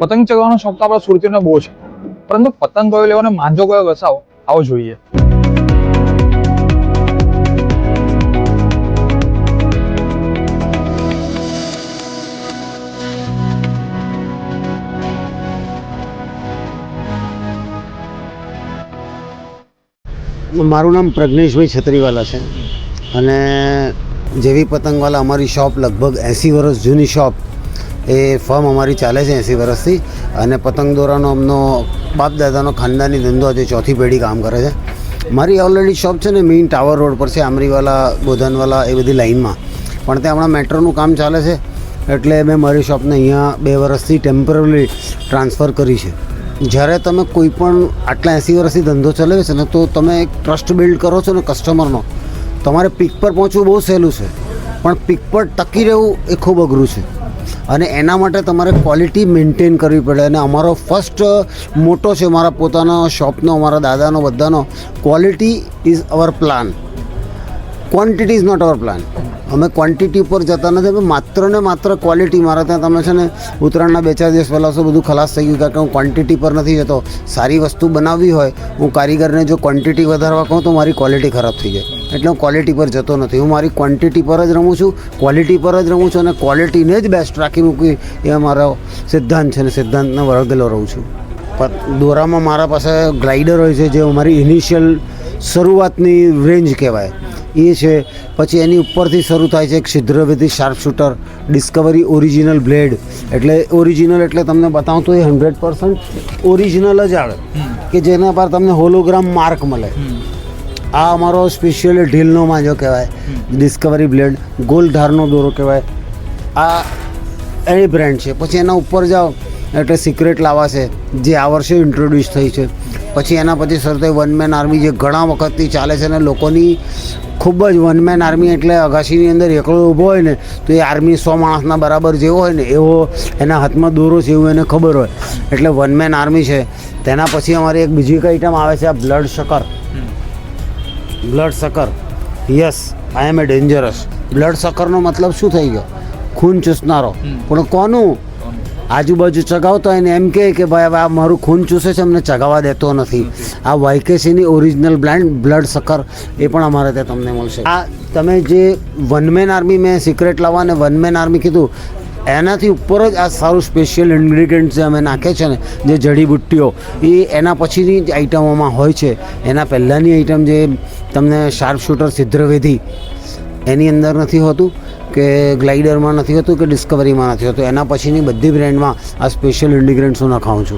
પતંગ ચગાવવાનો શોખ તો આપણા સુરતીઓને બહુ છે, પરંતુ પતંગ કયો લેવો અને માંજો કયો ઘસાવો આવો જોઈએ. મારું નામ પ્રજ્ઞેશભાઈ છત્રીવાલા છે અને જેવી પતંગવાલા અમારી શોપ લગભગ 80 વર્ષ જૂની શોપ, એ ફર્મ અમારી ચાલે છે 80 વર્ષથી. અને પતંગ દોરાનો અમનો બાપ દાદાનો ખાનદાની ધંધો આજે ચોથી પેઢી કામ કરે છે. મારી ઓલરેડી શોપ છે ને મેઇન ટાવર રોડ પર છે, આમરીવાલા બોધનવાલા એ બધી લાઇનમાં, પણ ત્યાં હમણાં મેટ્રોનું કામ ચાલે છે એટલે મેં મારી શોપને અહીંયા 2 વર્ષથી ટેમ્પરરી ટ્રાન્સફર કરી છે. જ્યારે તમે કોઈ પણ આટલા 80 વર્ષથી ધંધો ચલાવે છે ને, તો તમે એક ટ્રસ્ટ બિલ્ડ કરો છો ને કસ્ટમરનો. તમારે પીક પર પહોંચવું બહુ સહેલું છે, પણ પીક પર ટકી રહેવું એ ખૂબ અઘરું છે અને એના માટે તમારે ક્વોલિટી મેન્ટેન કરવી પડે. અને અમારો ફર્સ્ટ મોટો છે મારા પોતાના શોપનો, અમારા દાદાનો, બધાનો, quality is our plan, quantity is not our plan. અમે ક્વોન્ટિટી પર જતા નથી, અમે માત્ર ને માત્ર ક્વોલિટી. મારા ત્યાં તમે છે ને ઉત્તરાયણના 2-4 દિવસ પહેલાં તો બધું ખલાસ થઈ ગયું, કારણ કે હું ક્વોન્ટિટી પર નથી જતો. સારી વસ્તુ બનાવવી હોય, હું કારીગરને જો ક્વોન્ટિટી વધારવા કહું તો મારી ક્વોલિટી ખરાબ થઈ જાય, એટલે હું ક્વોલિટી પર જતો નથી. હું મારી ક્વોન્ટિટી પર જ રમું છું, ક્વોલિટી પર જ રમું છું અને ક્વોલિટીને જ બેસ્ટ રાખી મૂકી એ મારો સિદ્ધાંત છે અને સિદ્ધાંતને વળગેલો રહું છું. દોરામાં મારા પાસે ગ્લાઇડર હોય છે, જે અમારી ઇનિશિયલ શરૂઆતની રેન્જ કહેવાય એ છે. પછી એની ઉપરથી શરૂ થાય છે એક છિદ્રવેધી sharp shooter, discovery original blade. એટલે ઓરિજિનલ એટલે તમને બતાવું તો એ 100% ઓરિજિનલ જ આવે, કે જેના પર તમને હોલોગ્રામ માર્ક મળે. આ અમારો સ્પેશિયલ ઢીલનો માંજો કહેવાય, ડિસ્કવરી બ્લેડ. ગોલધારનો દોરો કહેવાય, આ એની બ્રાન્ડ છે. પછી એના ઉપર જાઓ એટલે સિક્રેટ લાવા છે, જે આ વર્ષે ઇન્ટ્રોડ્યુસ થઈ છે. પછી એના પછી શરૂ થઈ વન મેન આર્મી, જે ઘણા વખતથી ચાલે છે અને લોકોની ખૂબ જ વન મેન આર્મી એટલે અગાશીની અંદર એકલો ઊભો હોય ને તો એ આર્મી 100 માણસના બરાબર જેવો હોય ને એવો એના હાથમાં દોરો છે એવું એને ખબર હોય, એટલે વન મેન આર્મી છે. તેના પછી અમારી એક બીજી એક આઈટમ આવે છે, આ બ્લડ શક્કર. બ્લડ શક્કર, યસ, આઈ એમ એ ડેન્જરસ. બ્લડ શક્કરનો મતલબ શું થઈ ગયો? ખૂન ચૂસનારો. પણ કોનું? આજુબાજુ ચગાવતો હોય ને એમ કહે કે ભાઈ હવે આ મારું ખૂન ચૂસે છે, અમને ચગાવવા દેતો નથી. આ વાયકેસીની ઓરિજિનલ બ્રાન્ડ બ્લડ શક્કર, એ પણ અમારે ત્યાં તમને મળશે. આ તમે જે વનમેન આર્મી મેં સિક્રેટ લાવવા અને વનમેન આર્મી કીધું, એનાથી ઉપર જ આ સારું સ્પેશિયલ ઇન્ગ્રીડિયન્ટ જે અમે નાખે છે ને, જે જડીબુટ્ટીઓ, એ એના પછીની જ આઈટમોમાં હોય છે. એના પહેલાંની આઈટમ જે તમને શાર્પ શૂટર છિદ્રવેધી, એની અંદર નથી હોતું, કે ગ્લાઇડરમાં નથી હોતું, કે ડિસ્કવરીમાં નથી હોતું. એના પછીની બધી બ્રાન્ડમાં આ સ્પેશિયલ ઇન્ગ્રીડિયન્ટ્સ હું નખાવું છું.